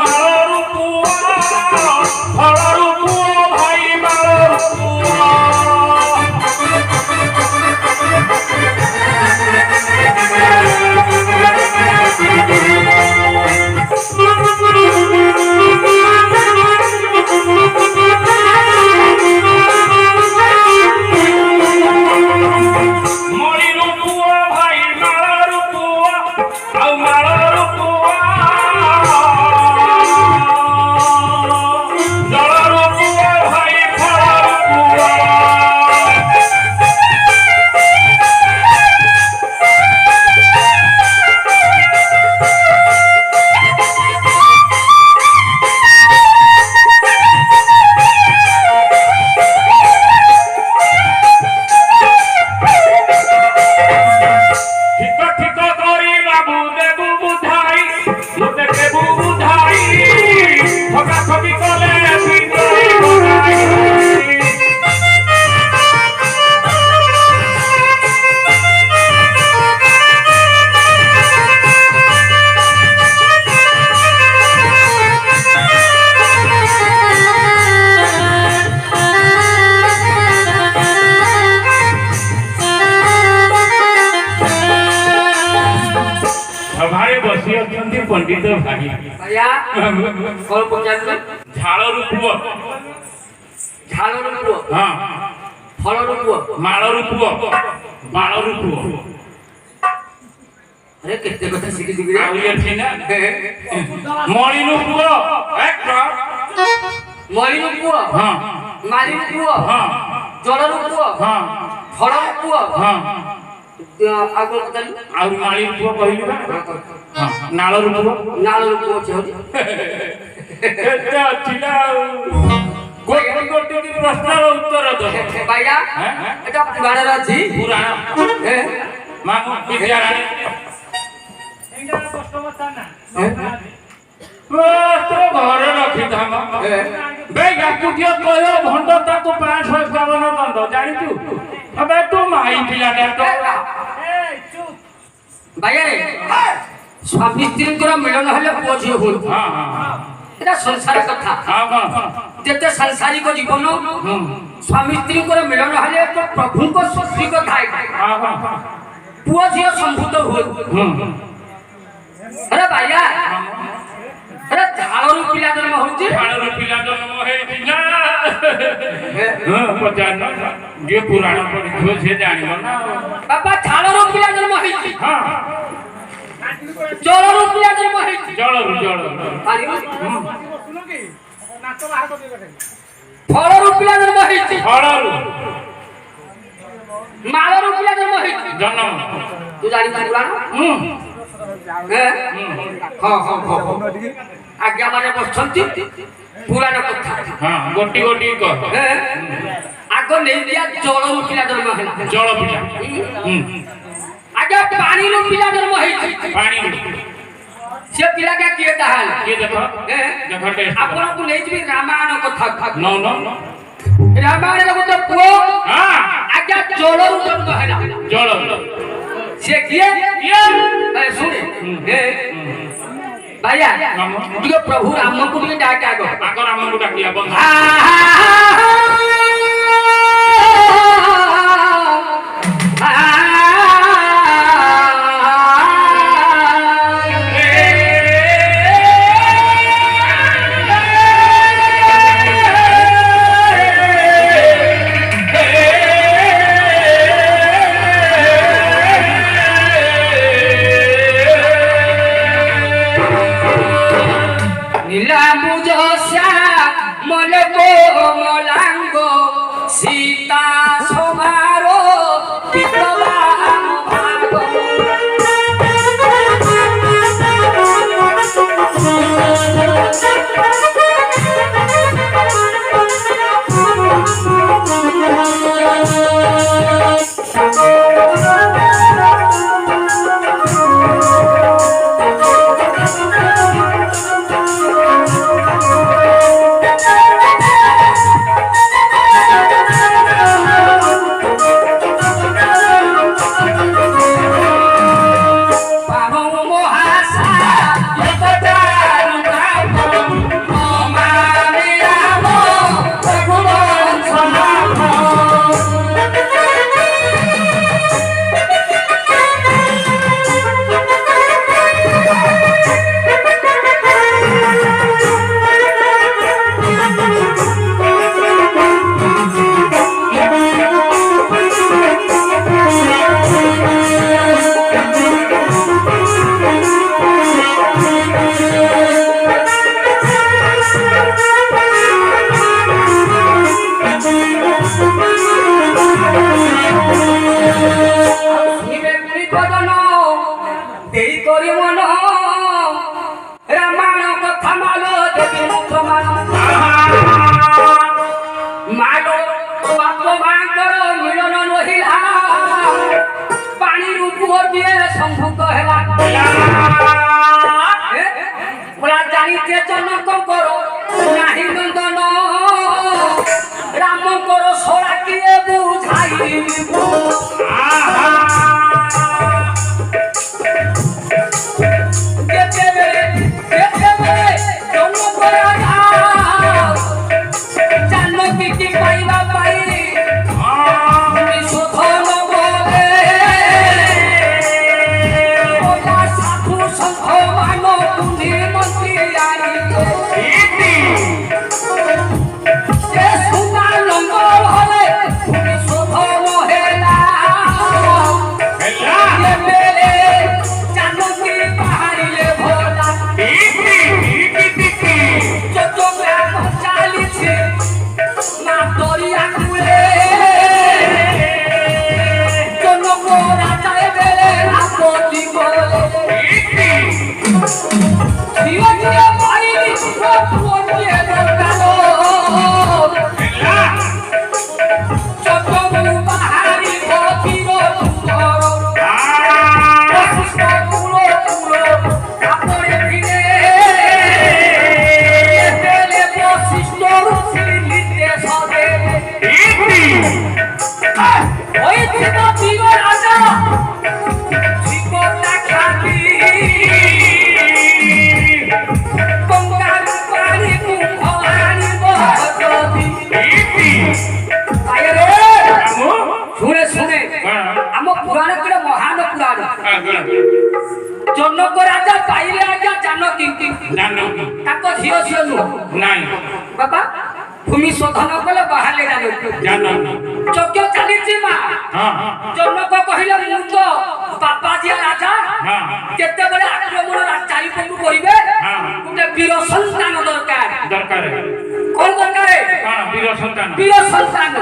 ମାଳରୁ ପୁଅ ଫଳରୁ ପୁଅ ଭାଇ ମାଳରୁ ପୁଅ पंडित भाई भैया कौन पचास झाड़ू पुओ झाड़ू पुओ हाँ फलरू पुओ मालरू पुओ बालरू पुओ अरे केते कथा सिखि दिबि रे आउली अछि ना मणिनु पुओ एक मणिनु पुओ हां मालिनु पुओ हां जलरू पुओ हां फलरू पुओ हां आगो कतली और माली पुओ कहिलु हां नालरू पुओ नालरू पुओ छै केते अछि ना गोटी गोटी की प्रश्नर उत्तर दो भैया एटा पुराण अछि पुराण मामू विद्याराणी एंडा कष्ट मत ना तो घर रखी धाम बे याकू दियो कयो भंड ताको 551 दंड जानि तू अबे तू माई पिला दे तो ए चुप भैया स्वामी स्त्री को मिलन हले पुओ झियो हो हां हां एटा संसार कथा हां हां जेते सांसारिक जीवन स्वामी स्त्री को मिलन हले तो प्रभु को सृष्टि को थाए हां हां पुओ झियो संभूत हो अरे भैया अरे झाड़ू पिला जन्म होची झाड़ू पिला जन्म हे दिना हां पचान ये पुराण पढ़ियो से जानियो ना बाबा झाड़ू पिला जन्म होची हां जलरू पिला जन्म होची जलरू आरी सुनो की नाच बाहर कर दे फलरू पिला जन्म होची फलरू मालरू पिला जन्म होची जन्म तू जानि पुराण हां हां आज्ञा माने बसछंती पुराण कथा हां गोटी गोटी कह आगो नै दिया जलरू पिला जन्म हैला जल पिला आगे पानी रो पिला जन्म है पानी से पिला के किए दहाल के देखो देखो टेस्ट आपन को नै जबी रामायण कथा नो नो रामायण को तो पुओ हां आगे जलरू जन्म हैला जल से किए ए सुन ए भैया जो प्रभु राम को भी डाक आगो आगो राम को डाकिया बंद नीला मुजसा मन को मलांगो ଚାଲିଛେ ଜନକଙ୍କର ନାହିଁ ନନ୍ଦନ ରାମଙ୍କର ଶଳା କିଏ ବୁଝାଇ କେତେବେଳେ ଜନକ ରାଜା ଜାନକୀ କି ପାଇବା ପାଇଁ ଶୋଧନ ବୋଲେ ସାଧୁ ସଂଘ ମାନ ପୁଣି ମନ୍ତ୍ରୀ ଆଣିଲେ ସେ ସୁନା ଲଙ୍ଗଳରେ ପୁଣି ଶୋଧନ ହେଲା କେତେବେଳେ ଜାନକୀ ବାହାରିଲେ ଭୋଲା ଚୋଚୋଗ୍ରାମ ଚାଲିଛି ନା ଦରିଆ କୂଳେ ଜନକ ରାଜା ଏବେଳେ ଆପତ୍ତି କଲେ ଝିଅ ଝିଅ ପାଇଲି ପୁଅଟିଏ ଦରକାର ଚୋଚୋଗ୍ରାମ ବାହାରି ତୀର ସୁନ୍ଦର ବଶିଷ୍ଠ କୂଳ ତାପରେ ଫିରେ ଏତେବେଳେ ବଶିଷ୍ଠ ଋଷି ନିର୍ଦ୍ଦେଶ ଦେଲେ ହୋଇଥିବ ତୀର ରାଜା ଜୀବନଟା ଖାଲି କଙ୍ଗାରୁ ପାଣି କୁମ୍ଭ ଆଣିବ ଯଦି ଆୟରେ ଶୁଣେ ଶୁଣେ ଆମ ପୁରାଣ ଗୋଟେ ମହାନ ପୁରାଣ ଜନକ ରାଜା ପାଇଲେ ଆଜ୍ଞା ଜାନକୀ ତାଙ୍କ ଝିଅ ଝିଅ ନୁହଁ ବାବା ଭୂମି ଶୋଧନ କଲେ ବାହାରିଲେ ଜାନକୀ ଯଜ୍ଞ ଚାଲିଛି ମା ଜନକ କହିଲେ ମୁଁ ତ ବାପା ଯିଏ ରାଜା କେତେବେଳେ ଆକ୍ରମଣ ଚାରିପଟୁ କହିବେ ଗୋଟେ ବୀର ସନ୍ତାନ ଦରକାର କଣ ଦରକାର ବୀର ସନ୍ତାନ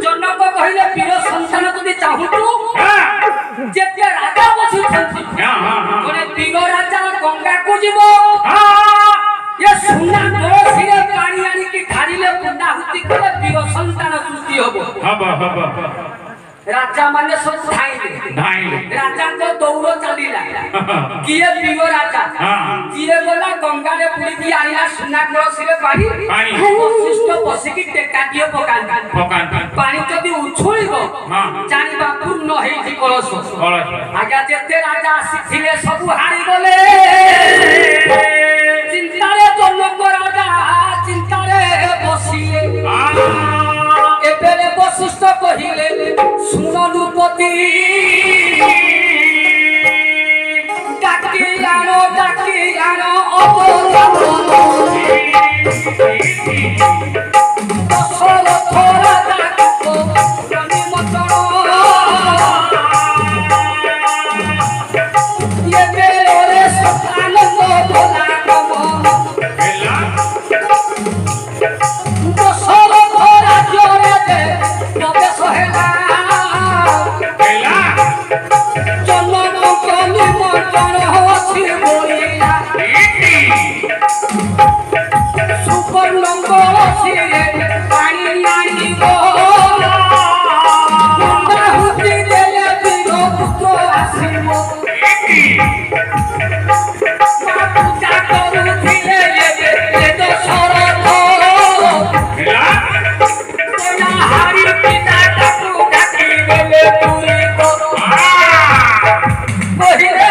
ଜନକ କହିଲେ ବୀର ସନ୍ତାନ ଯଦି ଚାହୁଁଛୁ ଯେତେ ରାଜା ବସିଛନ୍ତି ଗୋଟେ ବୀର ରାଜା ଗଙ୍ଗାକୁ ଯିବ ଏ ସୁନା କଳସିରେ ପାଣି ଆଣିକି ଢାଳିଲେ ପୂର୍ଣ୍ଣାହୁତି କଲେ ବୀର ସନ୍ତାନ ସୃଷ୍ଟି ହବ ରାଜା ମାନେ ସବୁ ଧାଇଁଲେ ରାଜାଙ୍କ ଦୌଡ଼ ଚାଲିଲା କିଏ ବୀର ରାଜା କିଏ ଗଲା ଗଙ୍ଗାରେ ବୁଡ଼ିକି ଆଣିଲା ସୁନା କଳସିରେ ପାଣି ବଶିଷ୍ଠ ବସିକି ଟେକାଟିଏ ପକାନ୍ତି ପାଣି ଯଦି ଉଛୁଳିବ ଜାଣିବା ପୂର୍ଣ୍ଣ ହେଇଛି କଳସ ଆଜ୍ଞା ଯେତେ ରାଜା ଆସିଥିଲେ ସବୁ ହାରିଗଲେ ଚିନ୍ତାରେ ଜନକ ରାଜା ଚିନ୍ତାରେ ବସିଲେ ଏବେରେ ବଶିଷ୍ଠ କହିଲେ ଶୁଣ ନୃପତି ଡାକି ଆଣ ଦଶରଥ ରାଜାଙ୍କୁ ନିମନ୍ତ୍ରଣ ଏବେରେ ସନ୍ତାନ ଭୋଲା ଦଶରଥ ରାଜ୍ୟରେ ପ୍ରବେଶ ହେଲା ଜନକ ନିମନ୍ତ୍ରଣ ଅଛି ବୋଲିଲା ସୁବର୍ଣ୍ଣ କଳସିରେ ପାଣି ଆଣିବ ପୂର୍ଣ୍ଣାହୁତି ଦେଲେ ବୀର ପୁତ୍ର ଆସିବ ପୂଜା କରୁଥିଲେ ଦଶରଥ ହାରି ପିତା ତାକୁ ଡାକି ଦେଲେ ପୁରୀ କହିଲେ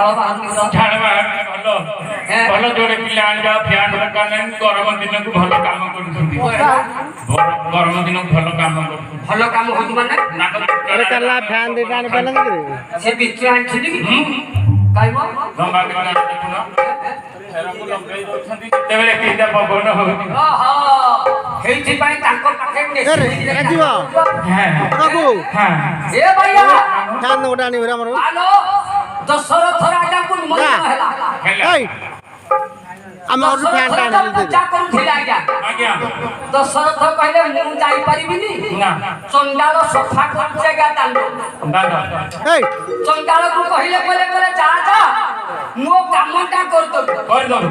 ଝାଳ ବାହାରୁନି ତ? ଝାଳ ବାହାରୁନି ଭଲ ଭଲ ଯୋଡ଼େ ପିଲା ଆଣିବା ଫ୍ୟାନ୍ ଦରକାର ନାହିଁ ଗରମ ଦିନକୁ ଭଲ କାମ କରୁଛନ୍ତି ଗରମ ଦିନକୁ ଭଲ କାମ କରୁଛନ୍ତି ଭଲ କାମ ହଉଛି ମାନେ अरे कल्ला फैन देता नहीं पहले से ସେ ବିକ୍ରି ଆଣିଥିଲି କି କାଇବ ଲମ୍ବା ପିଲା ଦେଖୁନ ଏରାକୁ ଲଗେଇ ଦଉଛନ୍ତି ଯେତେବେଳେ କିଟା ପବନ ହଉଛି ଓହୋ ହେଇଥିପାଇଁ ତାଙ୍କ ପାଖେ अरे राजीव काकू ଏ ଭାଇଆ फैन गोटा नहीं हमरा हमरो ଆଲୋ ଦଶରଥ ରାଜାଙ୍କୁ ନିମନ୍ତ୍ରଣ ହେଲା ए ଆମେ और फैन ଦଶରଥ टाइम ରାଜା ପୂଜା କରୁଥିଲେ ଆଜ୍ଞା ଆଜ୍ଞା ଦଶରଥ କହିଲେ ମୁଁ ଯାଇପାରିବିନି ନା ଚଣ୍ଡାଳ ସଫା କରୁଛେ ଗା ଦାଣ୍ଡ ଦାଦା ए ଚଣ୍ଡାଳକୁ କହିଲେ ଯା ଯା ମୋ କାମଟା କରିଦେବୁ କରିଦଉ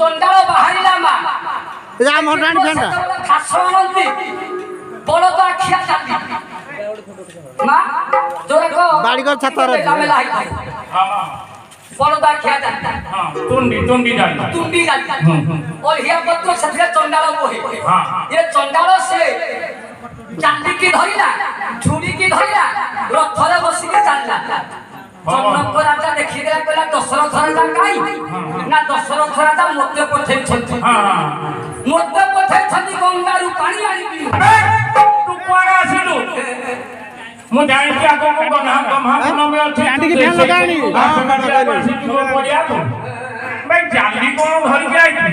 ଚଣ୍ଡାଳ ବାହାରିଲା ମା राम हटान फैन टा ସେତେବେଳେ ଘାସ ଆଣନ୍ତି ବଳଦ ଆଖିଆ ଚାଲି ମା ଯୋଉରାକ ବାଡ଼ି ଘର ଛାତ ରେ ଅଛି। ମେଲା ହେଇଥାଏ ହଁ ବଳଦ ଆଖିଆ ଚାଲି ହଁ ତୁଣ୍ଡି ଯାଇ ତୁଣ୍ଡି ଚାଲି ଓଳିଆ ପତ୍ର ସେଥିରେ ଚଣ୍ଡାଳ ବୋହେ ହଁ। ଏ ଚଣ୍ଡାଳ ସେ ଚାଲିକି ଧରିଲା ଝୁଡ଼ିକି ଧରିଲା ରଥରେ ବସିକି ଚାଲିଲା ଜନକ ରାଜା ଦେଖିଦେଲା କହିଲା ଦଶରଥ ରାଜା କାଇଁ ନା ଦଶରଥ ରାଜା ମୋତେ ପଠେଇଛନ୍ତି ମୋତେ ପଠେଇଛନ୍ତି ଗଙ୍ଗାରୁ ପାଣି ଆଣିବି ତୁ କୁଆଡେ ଆସିଲୁ ମୁଁ ଜାଣିଛି ଆଗକୁ ଗହ୍ମା ଅଛି ଟିକେ ଫ୍ୟାନ୍ ଲଗାନି। ପଡ଼ିଆକୁ ଜାଲି କଣ ଧରିକି ଆଇଛି